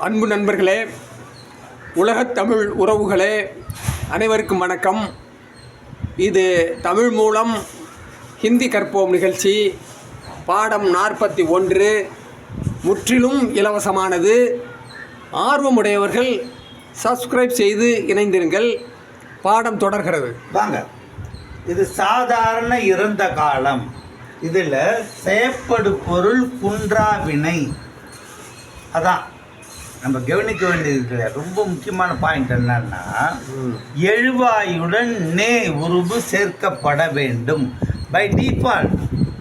அன்பு நண்பர்களே, உலகத் தமிழ் உறவுகளே, அனைவருக்கும் வணக்கம். இது தமிழ் மூலம் ஹிந்தி கற்போம் நிகழ்ச்சி. பாடம் 41 முற்றிலும் இலவசமானது. ஆர்வமுடையவர்கள் சப்ஸ்கிரைப் செய்து இணைந்திருங்கள். பாடம் தொடர்கிறது. வாங்க. இது சாதாரண இறந்த காலம். இதில் செயற்படு பொருள் குன்றா வினை. அதான் நம்ம கவனிக்க வேண்டியது. ரொம்ப முக்கியமான பாயிண்ட் என்னன்னா, எழுவாயுடன் நே உருபு சேர்க்கப்பட வேண்டும். பை டிஃபால்ட்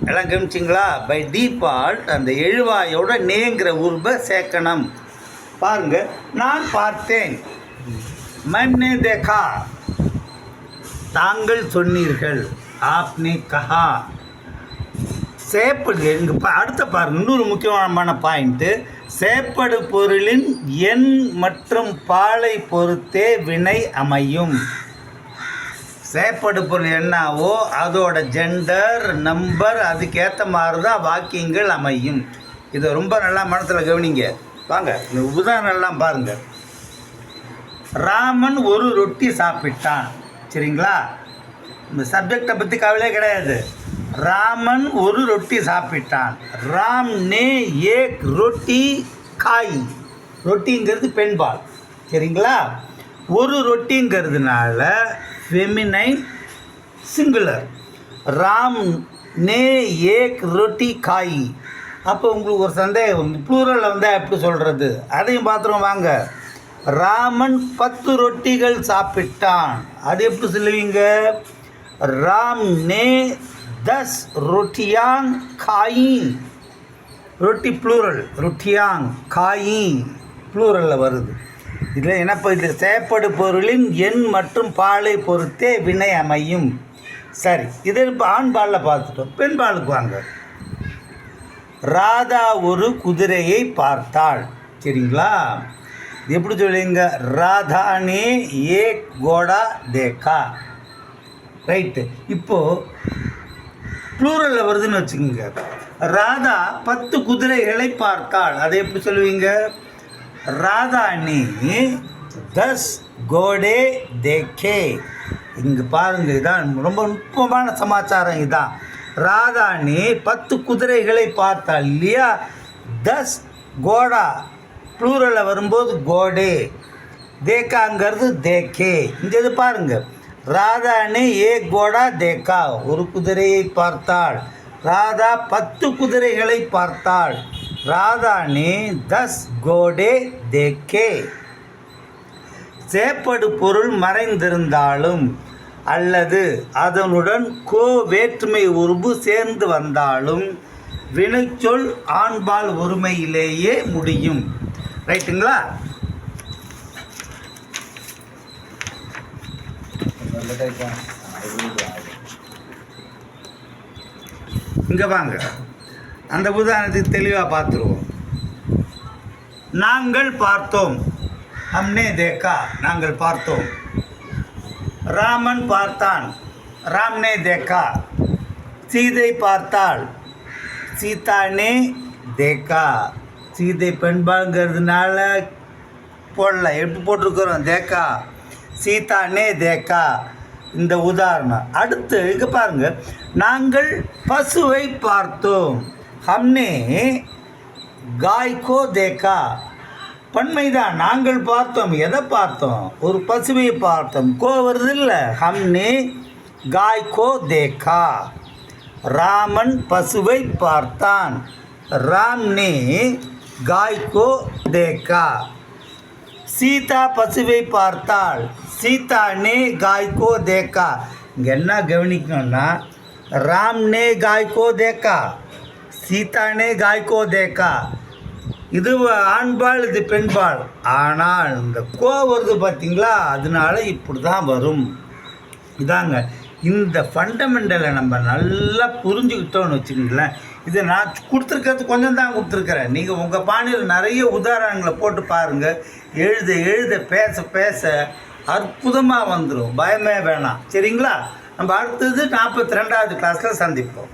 எல்லாம் கவனிச்சிங்களா? பை டிஃபால்ட் அந்த எழுவாயோட நேங்கிற உருபை சேர்க்கணும். பாருங்க, நான் பார்த்தேன். मैंने देखा, தாங்கள் சொன்னீர்கள். ஆப்னே கஹா. செயற்படு இங்கே அடுத்த பாருங்க, இன்னொரு முக்கியமான பாயிண்ட்டு. செயற்படு பொருளின் எண் மற்றும் பாலை பொறுத்தே வினை அமையும். செயற்படு பொருள் என்னவோ அதோட ஜெண்டர் நம்பர் அதுக்கேற்ற மாதிரி தான் வாக்கியங்கள் அமையும். இதை ரொம்ப நல்லா மனசில் கவனிங்க. வாங்க, இந்த உதாரணம்லாம் பாருங்கள். ராமன் ஒரு ரொட்டி சாப்பிட்டான். சரிங்களா? இந்த சப்ஜெக்டை பற்றி கவலையே கிடையாது. ராமன் ஒரு ரொட்டி சாப்பிட்டான். ராம் நே ஏக் ரொட்டி காய். ரொட்டிங்கிறது பெண்பால். சரிங்களா? ஒரு ரொட்டிங்கிறதுனால ஃபெமினைன் சிங்குலர். ராம் நே ஏக் ரொட்டி காய். அப்போ உங்களுக்கு ஒரு சந்தேகம், ப்ளூரலில் வந்தால் எப்படி சொல்கிறது? அதையும் பார்த்துருவோம் வாங்க. ராமன் 10 ரொட்டிகள் சாப்பிட்டான். அது எப்படி சொல்லுவீங்க? ராம் நே 10 ரொட்டியாங் காயி. ரொட்டி ப்ளூரல், ரொட்டியாங் காயி ப்ளூரலில் வருது. இதில் என்னப்போ இது செயற்படு பொருளின் எண் மற்றும் பாலை பொறுத்தே வினை அமையும். சரி, இதை இப்போ ஆண்பாலில் பார்த்துட்டோம். பெண்பாலுக்கு வாங்க. ராதா ஒரு குதிரையை பார்த்தாள். சரிங்களா? எப்படி சொல்லுவீங்க? ராதானே ஏக் கோடா தேக்கா. ரைட்டு. இப்போது ப்ளூரலில் வருதுன்னு வச்சுக்கோங்க. ராதா 10 குதிரைகளை பார்த்தாள். அதை எப்படி சொல்லுவீங்க? ராதானி 10 கோடே தேக்கே. இங்கே பாருங்கள், இதான் ரொம்ப நுட்பமான சமாச்சாரம். இதான் ராதானி 10 குதிரைகளை பார்த்தாள் இல்லையா? 10 கோடா ப்ளூரலில் வரும்போது கோடே. தேக்காங்கிறது தேக்கே. இந்த இது பாருங்கள். ராதானே ஏக் கோடா தேக்கா. ஒரு குதிரையை பார்த்தாள். ராதா 10 குதிரைகளை பார்த்தாள். ராதானே 10 கோடே தேக்கே. செயற்படு பொருள் மறைந்திருந்தாலும் அல்லது அதனுடன் கோ வேற்றுமை உருபு சேர்ந்து வந்தாலும் வினைச்சொல் ஆண்பால் ஒருமையிலேயே முடியும். ரைட்டுங்களா? இங்கே வாங்க, அந்த உதாரணத்துக்கு தெளிவாக பார்த்துருவோம். நாங்கள் பார்த்தோம். ஹம்னே தேக்கா. நாங்கள் பார்த்தோம். ராமன் பார்த்தான். ராம்னே தேக்கா. சீதை பார்த்தாள். சீதானே தேக்கா. சீதை பெண்பாங்கிறதுனால போடல. எப்படி போட்டிருக்கிறோம்? தேக்கா. சீதானே தேக்கா. இந்த உதாரணம். அடுத்து இங்கே பாருங்கள். நாங்கள் பசுவை பார்த்தோம். ஹம்னே காய்கோ தேக்கா. பன்மைதான். நாங்கள் பார்த்தோம். எதை பார்த்தோம்? ஒரு பசுவை பார்த்தோம். கோ வருது இல்லை? ஹம்னே காய்கோ தேக்கா. ராமன் பசுவை பார்த்தான். ராம்னே காய்கோ தேக்கா. சீதா பசுவை பார்த்தாள். சீதானே காய்கோ தேக்கா. இங்கே என்ன கவனிக்கணும்னா, ராம்னே காய்கோ தேக்கா, சீதானே காய்கோ தேக்கா. இது ஆண்பால், இது பெண்பால். ஆனால் இந்த கோ வருது பார்த்தீங்களா? அதனால இப்படி தான் வரும். இதாங்க இந்த ஃபண்டமெண்டலை நம்ம நல்லா புரிஞ்சுக்கிட்டோன்னு வச்சுக்கிங்களேன். இதை நான் கொடுத்துருக்கிறது கொஞ்சம் தான் கொடுத்துருக்குறேன். நீங்கள் உங்கள் பாணியில் நிறைய உதாரணங்களை போட்டு பாருங்கள். எழுத எழுத பேச பேச அற்புதமாக வந்துடும். பயமே வேணாம். சரிங்களா? நம்ம அடுத்தது 42வது கிளாஸில் சந்திப்போம்.